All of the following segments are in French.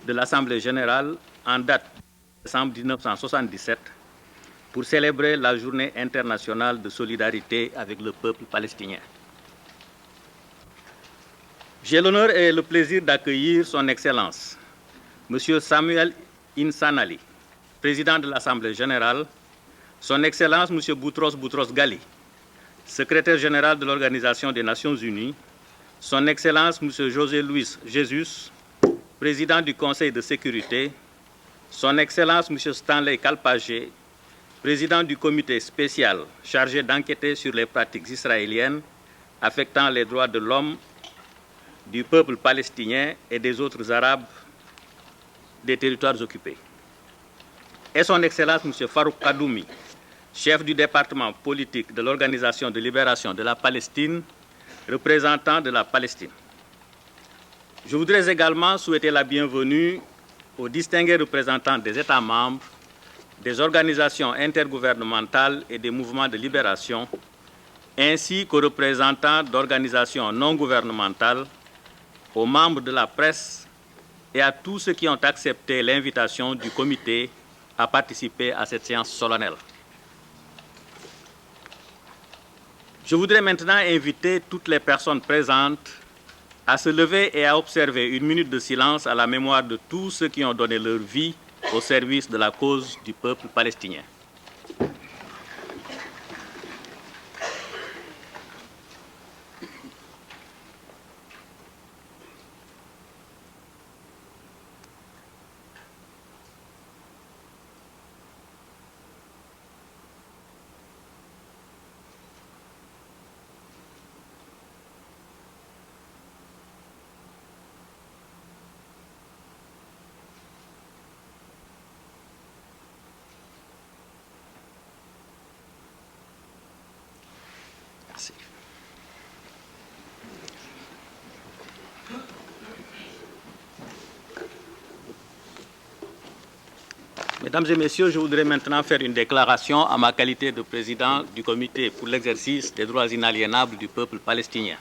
de l'Assemblée générale en date de décembre 1977 pour célébrer la Journée internationale de solidarité avec le peuple palestinien. J'ai l'honneur et le plaisir d'accueillir Son Excellence, M. Samuel Insan Ali, président de l'Assemblée générale, Son Excellence M. Boutros Boutros-Ghali, secrétaire général de l'Organisation des Nations Unies, Son Excellence M. José Luis Jesus, président du Conseil de sécurité, Son Excellence M. Stanley Kalpagé, président du comité spécial chargé d'enquêter sur les pratiques israéliennes affectant les droits de l'homme, du peuple palestinien et des autres Arabes des territoires occupés. Et Son Excellence M. Farouk Kadoumi, chef du département politique de l'Organisation de libération de la Palestine, représentant de la Palestine. Je voudrais également souhaiter la bienvenue aux distingués représentants des États membres, des organisations intergouvernementales et des mouvements de libération, ainsi qu'aux représentants d'organisations non gouvernementales, aux membres de la presse et à tous ceux qui ont accepté l'invitation du comité à participer à cette séance solennelle. Je voudrais maintenant inviter toutes les personnes présentes à se lever et à observer une minute de silence à la mémoire de tous ceux qui ont donné leur vie au service de la cause du peuple palestinien. Merci. Mesdames et messieurs, je voudrais maintenant faire une déclaration à ma qualité de président du comité pour l'exercice des droits inaliénables du peuple palestinien.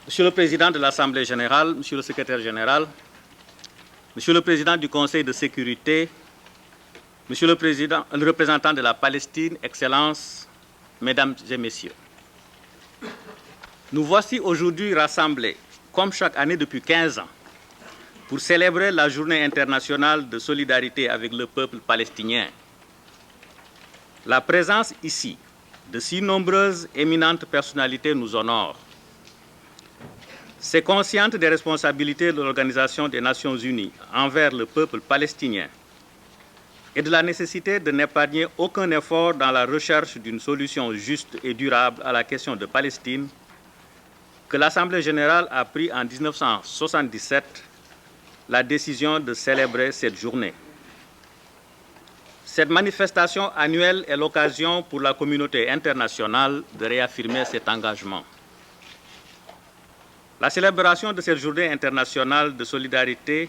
Monsieur le Président de l'Assemblée générale, Monsieur le Secrétaire général, Monsieur le Président du Conseil de sécurité, Monsieur le représentant de la Palestine, Excellences, Mesdames et Messieurs, nous voici aujourd'hui rassemblés, comme chaque année depuis 15 ans, pour célébrer la Journée internationale de solidarité avec le peuple palestinien. La présence ici de si nombreuses éminentes personnalités nous honore. C'est consciente des responsabilités de l'Organisation des Nations Unies envers le peuple palestinien et de la nécessité de n'épargner aucun effort dans la recherche d'une solution juste et durable à la question de Palestine, que l'Assemblée générale a pris en 1977 la décision de célébrer cette journée. Cette manifestation annuelle est l'occasion pour la communauté internationale de réaffirmer cet engagement. La célébration de cette journée internationale de solidarité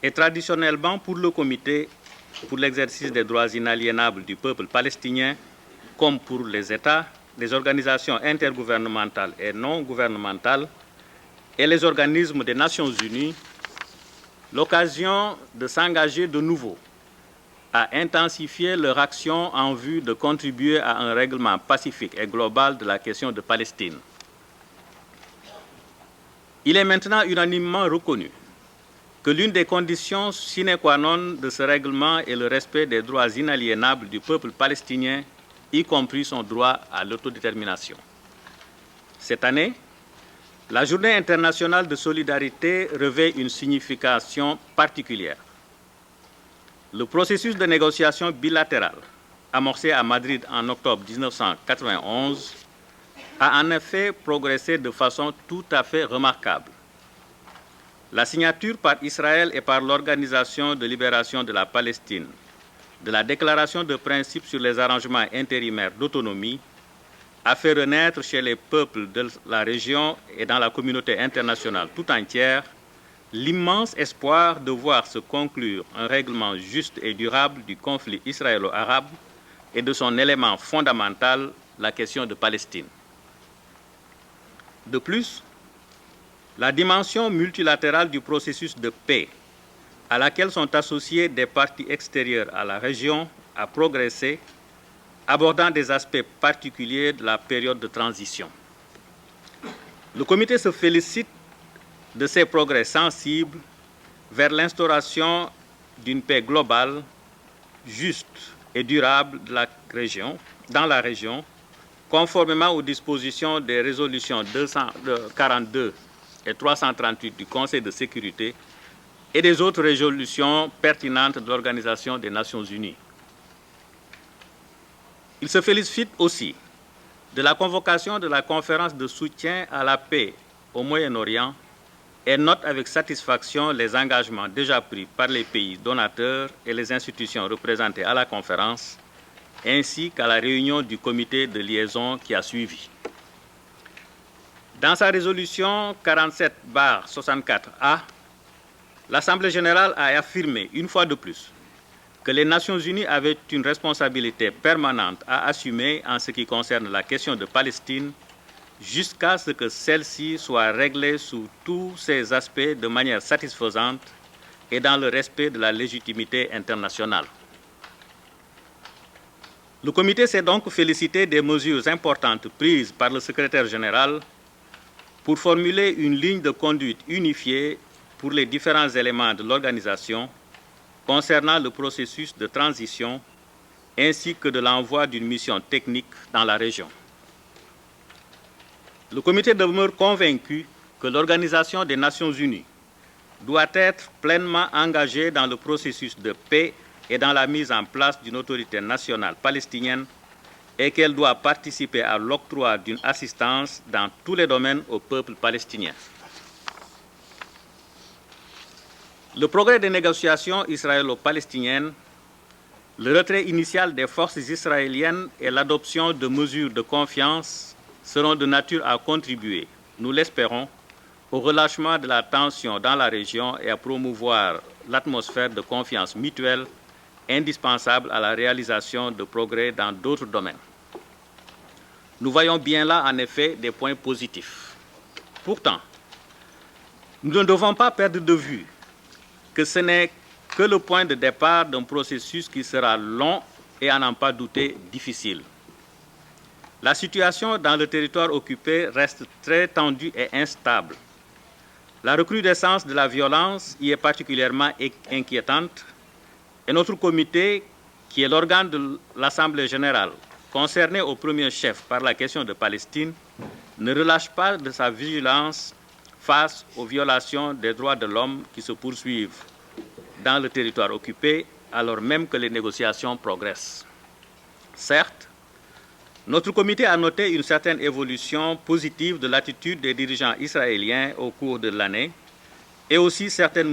est traditionnellement pour le Comité pour l'exercice des droits inaliénables du peuple palestinien, comme pour les États, les organisations intergouvernementales et non gouvernementales et les organismes des Nations Unies, l'occasion de s'engager de nouveau à intensifier leur action en vue de contribuer à un règlement pacifique et global de la question de Palestine. Il est maintenant unanimement reconnu que l'une des conditions sine qua non de ce règlement est le respect des droits inaliénables du peuple palestinien, y compris son droit à l'autodétermination. Cette année, la Journée internationale de solidarité revêt une signification particulière. Le processus de négociation bilatérale, amorcé à Madrid en octobre 1991, a en effet progressé de façon tout à fait remarquable. La signature par Israël et par l'Organisation de libération de la Palestine de la déclaration de principe sur les arrangements intérimaires d'autonomie a fait renaître chez les peuples de la région et dans la communauté internationale tout entière l'immense espoir de voir se conclure un règlement juste et durable du conflit israélo-arabe et de son élément fondamental, la question de Palestine. De plus, La dimension multilatérale du processus de paix, à laquelle sont associés des parties extérieures à la région, a progressé, abordant des aspects particuliers de la période de transition. Le comité se félicite de ces progrès sensibles vers l'instauration d'une paix globale, juste et durable dans la région, conformément aux dispositions des résolutions 242 et 338 du Conseil de sécurité et des autres résolutions pertinentes de l'Organisation des Nations Unies. Il se félicite aussi de la convocation de la conférence de soutien à la paix au Moyen-Orient et note avec satisfaction les engagements déjà pris par les pays donateurs et les institutions représentées à la conférence, ainsi qu'à la réunion du comité de liaison qui a suivi. Dans sa résolution 47/64A, l'Assemblée générale a affirmé une fois de plus que les Nations unies avaient une responsabilité permanente à assumer en ce qui concerne la question de Palestine jusqu'à ce que celle-ci soit réglée sous tous ses aspects de manière satisfaisante et dans le respect de la légitimité internationale. Le comité s'est donc félicité des mesures importantes prises par le secrétaire général pour formuler une ligne de conduite unifiée pour les différents éléments de l'organisation concernant le processus de transition ainsi que de l'envoi d'une mission technique dans la région. Le comité demeure convaincu que l'Organisation des Nations unies doit être pleinement engagée dans le processus de paix et dans la mise en place d'une autorité nationale palestinienne et qu'elle doit participer à l'octroi d'une assistance dans tous les domaines au peuple palestinien. Le progrès des négociations israélo-palestiniennes, le retrait initial des forces israéliennes et l'adoption de mesures de confiance seront de nature à contribuer, nous l'espérons, au relâchement de la tension dans la région et à promouvoir l'atmosphère de confiance mutuelle indispensable à la réalisation de progrès dans d'autres domaines. Nous voyons bien là, en effet, des points positifs. Pourtant, nous ne devons pas perdre de vue que ce n'est que le point de départ d'un processus qui sera long et, à n'en pas douter, difficile. La situation dans le territoire occupé reste très tendue et instable. La recrudescence de la violence y est particulièrement inquiétante et notre comité, qui est l'organe de l'Assemblée générale concerné au premier chef par la question de Palestine, ne relâche pas de sa vigilance face aux violations des droits de l'homme qui se poursuivent dans le territoire occupé alors même que les négociations progressent. Certes, notre comité a noté une certaine évolution positive de l'attitude des dirigeants israéliens au cours de l'année et aussi certaines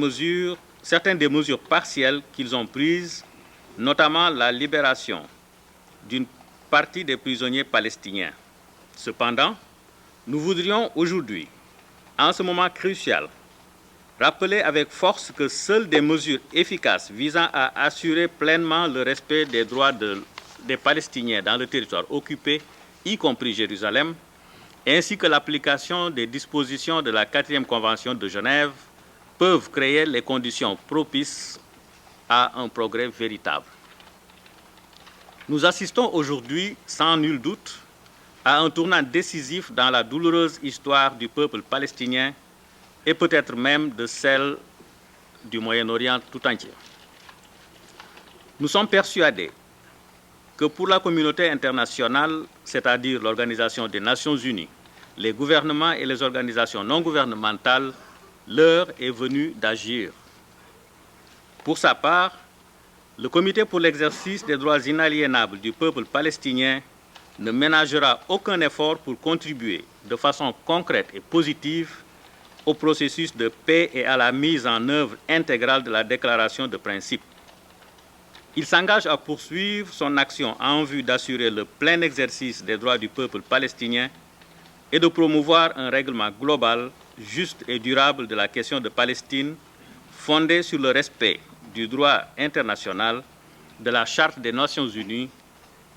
des mesures partielles qu'ils ont prises, notamment la libération d'une partie des prisonniers palestiniens. Cependant, nous voudrions aujourd'hui, en ce moment crucial, rappeler avec force que seules des mesures efficaces visant à assurer pleinement le respect des droits des Palestiniens dans le territoire occupé, y compris Jérusalem, ainsi que l'application des dispositions de la 4e Convention de Genève, peuvent créer les conditions propices à un progrès véritable. Nous assistons aujourd'hui, sans nul doute, à un tournant décisif dans la douloureuse histoire du peuple palestinien et peut-être même de celle du Moyen-Orient tout entier. Nous sommes persuadés que pour la communauté internationale, c'est-à-dire l'Organisation des Nations Unies, les gouvernements et les organisations non gouvernementales, l'heure est venue d'agir. Pour sa part, le Comité pour l'exercice des droits inaliénables du peuple palestinien ne ménagera aucun effort pour contribuer de façon concrète et positive au processus de paix et à la mise en œuvre intégrale de la déclaration de principe. Il s'engage à poursuivre son action en vue d'assurer le plein exercice des droits du peuple palestinien et de promouvoir un règlement global, juste et durable de la question de Palestine, fondé sur le respect du droit international, de la Charte des Nations Unies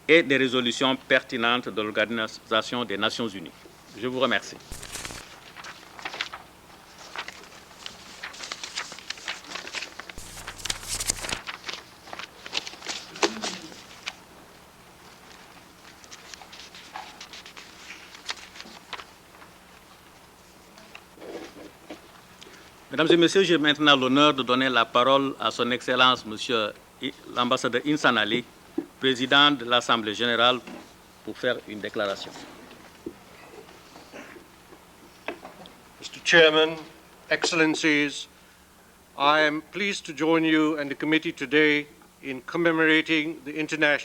et des résolutions pertinentes de l'Organisation des Nations Unies. Je vous remercie. Mesdames et Messieurs, j'ai maintenant l'honneur de donner la parole à Son Excellence, Monsieur l'ambassadeur Insan Ali, président de l'Assemblée générale, pour faire une déclaration. Mr. Chairman, Excellencies, I am pleased to join you and the committee today in commemorating the International